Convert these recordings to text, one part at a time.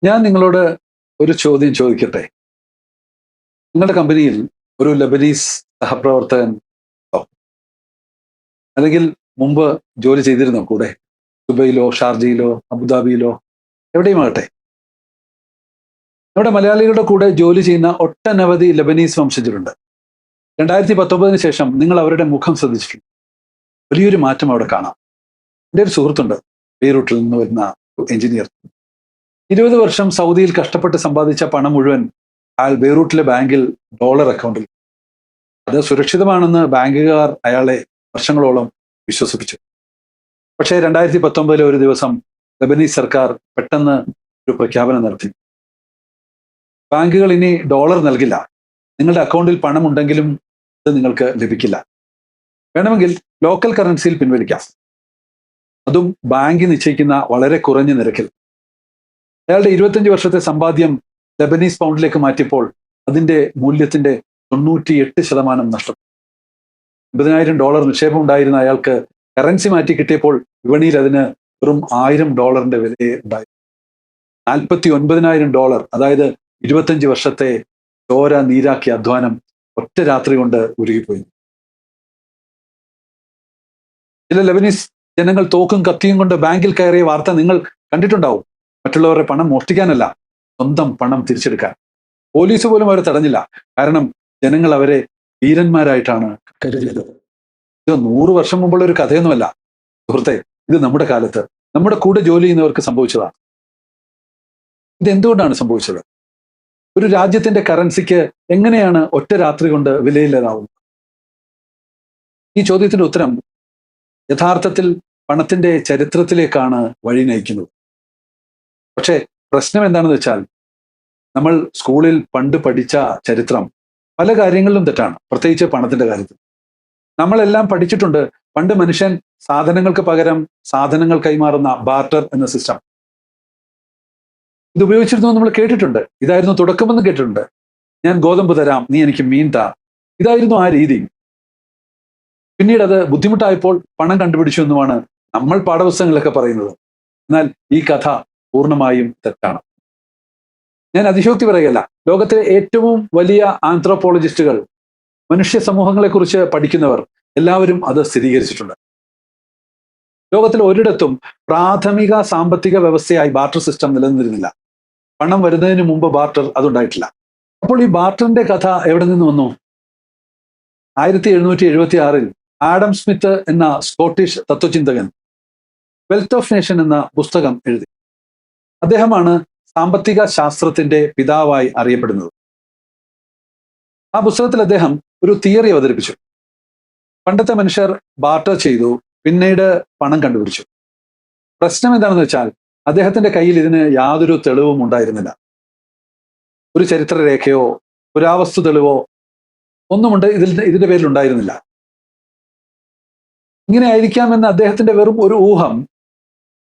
ഞാൻ നിങ്ങളോട് ഒരു ചോദ്യം ചോദിക്കട്ടെ. നിങ്ങളുടെ കമ്പനിയിൽ ഒരു ലെബനീസ് സഹപ്രവർത്തകൻ ഉണ്ടോ? അല്ലെങ്കിൽ മുമ്പ് ജോലി ചെയ്തിരുന്നോ കൂടെ? ദുബൈയിലോ ഷാർജയിലോ അബുദാബിയിലോ എവിടെയുമാകട്ടെ. നമ്മുടെ മലയാളികളുടെ കൂടെ ജോലി ചെയ്യുന്ന ഒട്ടനവധി ലെബനീസ് വംശജരുണ്ട്. 2019 ശേഷം നിങ്ങൾ അവരുടെ മുഖം ശ്രദ്ധിച്ചിട്ടുണ്ട്. വലിയൊരു മാറ്റം അവിടെ കാണാം. എൻ്റെ ഒരു സുഹൃത്തുണ്ട്, ബെയ്റൂട്ടിൽ നിന്ന് വരുന്ന എഞ്ചിനീയർ. 20 വർഷം സൗദിയിൽ കഷ്ടപ്പെട്ട് സമ്പാദിച്ച പണം മുഴുവൻ അയാൾ ബെയ്റൂട്ടിലെ ബാങ്കിൽ ഡോളർ അക്കൗണ്ടിൽ. അത് സുരക്ഷിതമാണെന്ന് ബാങ്കുകാർ അയാളെ വർഷങ്ങളോളം വിശ്വസിപ്പിച്ചു. പക്ഷേ 2019 ഒരു ദിവസം ലെബനീസ് സർക്കാർ പെട്ടെന്ന് ഒരു പ്രഖ്യാപനം നടത്തി. ബാങ്കുകൾ ഇനി ഡോളർ നൽകില്ല. നിങ്ങളുടെ അക്കൗണ്ടിൽ പണം ഉണ്ടെങ്കിലും ഇത് നിങ്ങൾക്ക് ലഭിക്കില്ല. വേണമെങ്കിൽ ലോക്കൽ കറൻസിയിൽ പിൻവലിക്കാം, അതും ബാങ്ക് നിശ്ചയിക്കുന്ന വളരെ കുറഞ്ഞ നിരക്കിൽ. അയാളുടെ 25 വർഷത്തെ സമ്പാദ്യം ലെബനീസ് പൗണ്ടിലേക്ക് മാറ്റിയപ്പോൾ അതിന്റെ മൂല്യത്തിന്റെ 98% നഷ്ടം. $50,000 നിക്ഷേപം ഉണ്ടായിരുന്ന അയാൾക്ക് കറൻസി മാറ്റി കിട്ടിയപ്പോൾ വിപണിയിൽ അതിന് വെറും $1,000 വിലയെ ഉണ്ടായി. $49,000, അതായത് 25 വർഷത്തെ ചോര നീരാക്കിയ അധ്വാനം ഒറ്റ രാത്രി കൊണ്ട് ഉരുകിപ്പോയി. ചില ലെബനീസ് ജനങ്ങൾ തോക്കും കത്തിയും കൊണ്ട് ബാങ്കിൽ കയറിയ വാർത്ത നിങ്ങൾ കണ്ടിട്ടുണ്ടാവും. മറ്റുള്ളവരുടെ പണം മോഷ്ടിക്കാനല്ല, സ്വന്തം പണം തിരിച്ചെടുക്കാൻ. പോലീസ് പോലും അവരെ തടഞ്ഞില്ല. കാരണം ജനങ്ങൾ അവരെ വീരന്മാരായിട്ടാണ് കരുതിയത്. ഇത് 100 വർഷം മുമ്പുള്ള ഒരു കഥയൊന്നുമല്ല സുഹൃത്തെ. ഇത് നമ്മുടെ കാലത്ത് നമ്മുടെ കൂടെ ജോലി ചെയ്യുന്നവർക്ക് സംഭവിച്ചതാണ്. ഇതെന്തുകൊണ്ടാണ് സംഭവിച്ചത്? ഒരു രാജ്യത്തിന്റെ കറൻസിക്ക് എങ്ങനെയാണ് ഒറ്റ രാത്രി കൊണ്ട് വിലയില്ലാതാവുന്നത്? ഈ ചോദ്യത്തിന്റെ ഉത്തരം യഥാർത്ഥത്തിൽ പണത്തിന്റെ ചരിത്രത്തിലേക്കാണ് വഴി നയിക്കുന്നത്. പക്ഷേ പ്രശ്നം എന്താണെന്ന് വെച്ചാൽ, നമ്മൾ സ്കൂളിൽ പണ്ട് പഠിച്ച ചരിത്രം പല കാര്യങ്ങളിലും തെറ്റാണ്, പ്രത്യേകിച്ച് പണത്തിന്റെ കാര്യത്തിൽ. നമ്മളെല്ലാം പഠിച്ചിട്ടുണ്ട്, പണ്ട് മനുഷ്യൻ സാധനങ്ങൾക്ക് പകരം സാധനങ്ങൾ കൈമാറുന്ന ബാർട്ടർ എന്ന സിസ്റ്റം ഇത് ഉപയോഗിച്ചിരുന്നു നമ്മൾ കേട്ടിട്ടുണ്ട്. ഇതായിരുന്നു തുടക്കമെന്ന് കേട്ടിട്ടുണ്ട്. ഞാൻ ഗോതമ്പ് തരാം, നീ എനിക്ക് മീൻ താ. ഇതായിരുന്നു ആ രീതി. പിന്നീട് അത് ബുദ്ധിമുട്ടായപ്പോൾ പണം കണ്ടുപിടിച്ചു എന്നുമാണ് നമ്മൾ പാഠപുസ്തകങ്ങളിലൊക്കെ പറയുന്നത്. എന്നാൽ ഈ കഥ പൂർണ്ണമായും തെറ്റാണ്. ഞാൻ അതിശയോക്തി പറയുകയല്ല. ലോകത്തിലെ ഏറ്റവും വലിയ ആന്ത്രോപോളജിസ്റ്റുകൾ, മനുഷ്യ സമൂഹങ്ങളെക്കുറിച്ച് പഠിക്കുന്നവർ എല്ലാവരും അത് സ്ഥിരീകരിച്ചിട്ടുണ്ട്. ലോകത്തിൽ ഒരിടത്തും പ്രാഥമിക സാമ്പത്തിക വ്യവസ്ഥയായി ബാർട്ടർ സിസ്റ്റം നിലനിന്നിരുന്നില്ല. പണം വരുന്നതിന് മുമ്പ് ബാർട്ടർ അതുണ്ടായിട്ടില്ല. അപ്പോൾ ഈ ബാർട്ടറിന്റെ കഥ എവിടെ നിന്ന് വന്നു? 1776 ആഡം സ്മിത്ത് എന്ന സ്കോട്ടിഷ് തത്വചിന്തകൻ വെൽത്ത് ഓഫ് നേഷൻ എന്ന പുസ്തകം എഴുതി. അദ്ദേഹമാണ് സാമ്പത്തിക ശാസ്ത്രത്തിന്റെ പിതാവായി അറിയപ്പെടുന്നത്. ആ പുസ്തകത്തിൽ അദ്ദേഹം ഒരു തിയറി അവതരിപ്പിച്ചു. പണ്ടത്തെ മനുഷ്യർ ബാർട്ടർ ചെയ്തു, പിന്നീട് പണം കണ്ടുപിടിച്ചു. പ്രശ്നം എന്താണെന്ന് വെച്ചാൽ, അദ്ദേഹത്തിന്റെ കയ്യിൽ ഇതിന് യാതൊരു തെളിവും ഉണ്ടായിരുന്നില്ല. ഒരു ചരിത്രരേഖയോ പുരാവസ്തു തെളിവോ ഒന്നുമുണ്ട് ഇതിന്റെ പേരിൽ ഉണ്ടായിരുന്നില്ല. ഇങ്ങനെ ആയിരിക്കാമെന്ന് അദ്ദേഹത്തിന്റെ വെറും ഒരു ഊഹം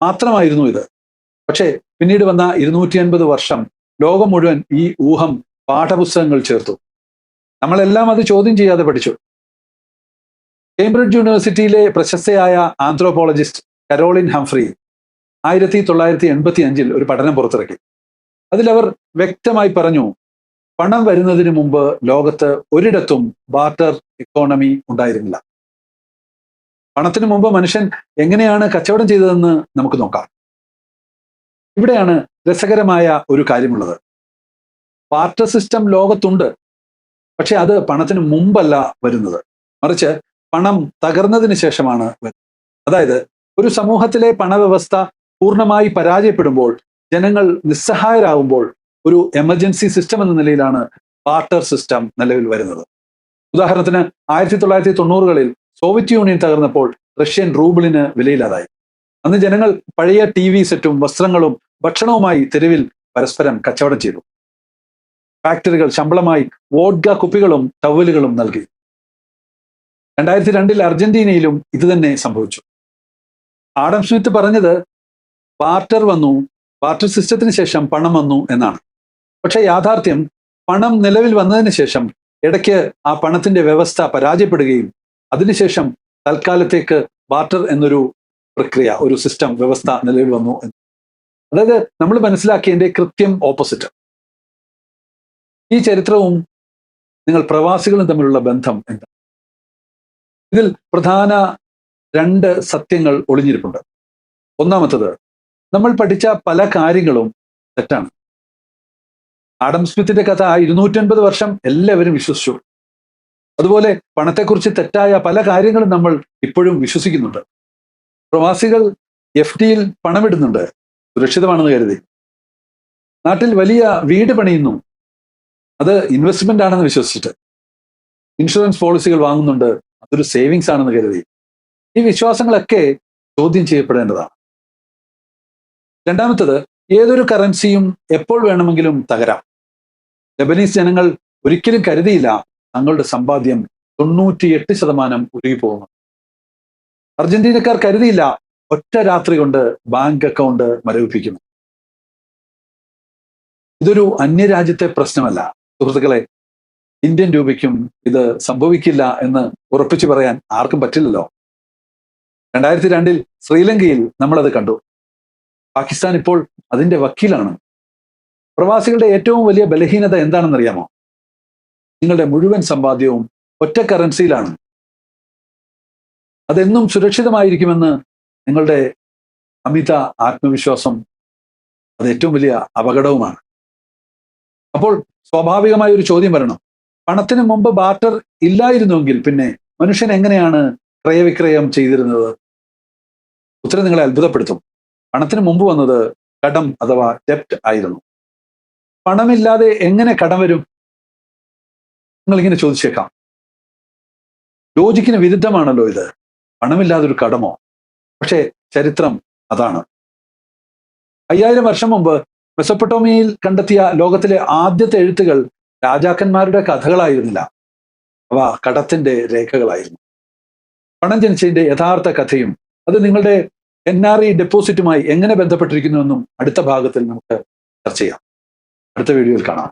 മാത്രമായിരുന്നു ഇത്. പക്ഷേ പിന്നീട് വന്ന 250 വർഷം ലോകം മുഴുവൻ ഈ ഊഹം പാഠപുസ്തകങ്ങൾ ചേർത്തു. നമ്മളെല്ലാം അത് ചോദ്യം ചെയ്യാതെ പഠിച്ചു. കേംബ്രിഡ്ജ് യൂണിവേഴ്സിറ്റിയിലെ പ്രശസ്തയായ ആന്ത്രോപോളജിസ്റ്റ് കരോളിൻ ഹംഫ്രി 1985 ഒരു പഠനം പുറത്തിറക്കി. അതിലവർ വ്യക്തമായി പറഞ്ഞു, പണം വരുന്നതിന് മുമ്പ് ലോകത്ത് ഒരിടത്തും ബാർട്ടർ ഇക്കോണമി ഉണ്ടായിരുന്നില്ല. പണത്തിന് മുമ്പ് മനുഷ്യൻ എങ്ങനെയാണ് കച്ചവടം ചെയ്തതെന്ന് നമുക്ക് നോക്കാം. ഇവിടെയാണ് രസകരമായ ഒരു കാര്യമുള്ളത്. ബാർട്ടർ സിസ്റ്റം ലോകത്തുണ്ട്, പക്ഷെ അത് പണത്തിന് മുമ്പല്ല വരുന്നത്, മറിച്ച് പണം തകർന്നതിന് ശേഷമാണ് വരുന്നത്. അതായത് ഒരു സമൂഹത്തിലെ പണവ്യവസ്ഥ പൂർണ്ണമായി പരാജയപ്പെടുമ്പോൾ, ജനങ്ങൾ നിസ്സഹായരാകുമ്പോൾ ഒരു എമർജൻസി സിസ്റ്റം എന്ന നിലയിലാണ് ബാർട്ടർ സിസ്റ്റം നിലവിൽ വരുന്നത്. ഉദാഹരണത്തിന് 1990-കളിൽ സോവിയറ്റ് യൂണിയൻ തകർന്നപ്പോൾ റഷ്യൻ റൂബിളിന് വിലയില്ലാതായി. അന്ന് ജനങ്ങൾ പഴയ TV സെറ്റും വസ്ത്രങ്ങളും ഭക്ഷണവുമായി തെരുവിൽ പരസ്പരം കച്ചവടം ചെയ്തു. ഫാക്ടറികൾ ശമ്പളമായി വോഡ്ക കുപ്പികളും ടവലുകളും നൽകി. 2002 അർജന്റീനയിലും ഇത് തന്നെ സംഭവിച്ചു. ആഡം സ്മിത്ത് പറഞ്ഞത് ബാർട്ടർ വന്നു, ബാർട്ടർ സിസ്റ്റത്തിന് ശേഷം പണം വന്നു എന്നാണ്. പക്ഷെ യാഥാർത്ഥ്യം, പണം നിലവിൽ വന്നതിന് ശേഷം ഇടയ്ക്ക് ആ പണത്തിന്റെ വ്യവസ്ഥ പരാജയപ്പെടുകയും അതിനുശേഷം തൽക്കാലത്തേക്ക് ബാർട്ടർ എന്നൊരു പ്രക്രിയ, ഒരു സിസ്റ്റം, വ്യവസ്ഥ നിലവിൽ വന്നു. അതായത് നമ്മൾ മനസ്സിലാക്കിയതിന്റെ കൃത്യം ഓപ്പോസിറ്റ്. ഈ ചരിത്രവും നിങ്ങൾ പ്രവാസികളും തമ്മിലുള്ള ബന്ധം എന്താണ്? ഇതിൽ പ്രധാന 2 സത്യങ്ങൾ ഒളിഞ്ഞിരിപ്പുണ്ട്. ഒന്നാമത്തത്, നമ്മൾ പഠിച്ച പല കാര്യങ്ങളും തെറ്റാണ്. ആഡം സ്മിത്തിന്റെ കഥ 250 വർഷം എല്ലാവരും വിശ്വസിച്ചു. അതുപോലെ പണത്തെക്കുറിച്ച് തെറ്റായ പല കാര്യങ്ങളും നമ്മൾ ഇപ്പോഴും വിശ്വസിക്കുന്നുണ്ട്. പ്രവാസികൾ FDയിൽ പണമിടുന്നുണ്ട്, സുരക്ഷിതമാണെന്ന് കരുതി. നാട്ടിൽ വലിയ വീട് പണിയുന്നു, അത് ഇൻവെസ്റ്റ്മെന്റ് ആണെന്ന് വിശ്വസിച്ചിട്ട്. ഇൻഷുറൻസ് പോളിസികൾ വാങ്ങുന്നുണ്ട്, അതൊരു സേവിങ്സ് ആണെന്ന് കരുതി. ഈ വിശ്വാസങ്ങളൊക്കെ ചോദ്യം ചെയ്യപ്പെടേണ്ടതാണ്. രണ്ടാമത്തത്, ഏതൊരു കറൻസിയും എപ്പോൾ വേണമെങ്കിലും തകരാം. ലെബനീസ് ജനങ്ങൾ ഒരിക്കലും കരുതിയില്ല തങ്ങളുടെ സമ്പാദ്യം 98% ഉരുകിപ്പോകുന്നു. അർജന്റീനക്കാർ കരുതിയില്ല ഒറ്റ രാത്രി കൊണ്ട് ബാങ്ക് അക്കൗണ്ട് മരവിപ്പിക്കുന്നു. ഇതൊരു അന്യരാജ്യത്തെ പ്രശ്നമല്ല സുഹൃത്തുക്കളെ. ഇന്ത്യൻ രൂപയ്ക്കും ഇത് സംഭവിക്കില്ല എന്ന് ഉറപ്പിച്ചു പറയാൻ ആർക്കും പറ്റില്ലല്ലോ. 2002 ശ്രീലങ്കയിൽ നമ്മളത് കണ്ടു. പാകിസ്ഥാൻ ഇപ്പോൾ അതിന്റെ വക്കീലാണ്. പ്രവാസികളുടെ ഏറ്റവും വലിയ ബലഹീനത എന്താണെന്നറിയാമോ? നിങ്ങളുടെ മുഴുവൻ സമ്പാദ്യവും ഒറ്റ കറൻസിയിലാണ്. അതെന്നും സുരക്ഷിതമായിരിക്കുമെന്ന് നിങ്ങളുടെ അമിത ആത്മവിശ്വാസം, അത് ഏറ്റവും വലിയ അപകടവുമാണ്. അപ്പോൾ സ്വാഭാവികമായ ഒരു ചോദ്യം വരണം, പണത്തിന് മുമ്പ് ബാർട്ടർ ഇല്ലായിരുന്നുവെങ്കിൽ പിന്നെ മനുഷ്യൻ എങ്ങനെയാണ് ക്രയവിക്രയം ചെയ്തിരുന്നത്? ഉത്തരം നിങ്ങളെ അത്ഭുതപ്പെടുത്തും. പണത്തിന് മുമ്പ് വന്നത് കടം അഥവാ ഡെപ്റ്റ് ആയിരുന്നു. പണമില്ലാതെ എങ്ങനെ കടം വരും? നിങ്ങളിങ്ങനെ ചോദിച്ചേക്കാം. ലോജിക്കിന് വിരുദ്ധമാണല്ലോ ഇത്. പണമില്ലാതെ ഒരു കടമോ? പക്ഷേ ചരിത്രം അതാണ്. 5000 വർഷം മുമ്പ് മെസൊപ്പൊട്ടോമിയയിൽ കണ്ടെത്തിയ ലോകത്തിലെ ആദ്യത്തെ എഴുത്തുകൾ രാജാക്കന്മാരുടെ കഥകളായിരുന്നില്ല, അവ കടത്തിന്റെ രേഖകളായിരുന്നു. പണം ജനിച്ചതിന്റെ യഥാർത്ഥ കഥയും അത് നിങ്ങളുടെ NRE ഡെപ്പോസിറ്റുമായി എങ്ങനെ ബന്ധപ്പെട്ടിരിക്കുന്നുവെന്നും അടുത്ത ഭാഗത്തിൽ നമുക്ക് ചർച്ച ചെയ്യാം. അടുത്ത വീഡിയോയിൽ കാണാം.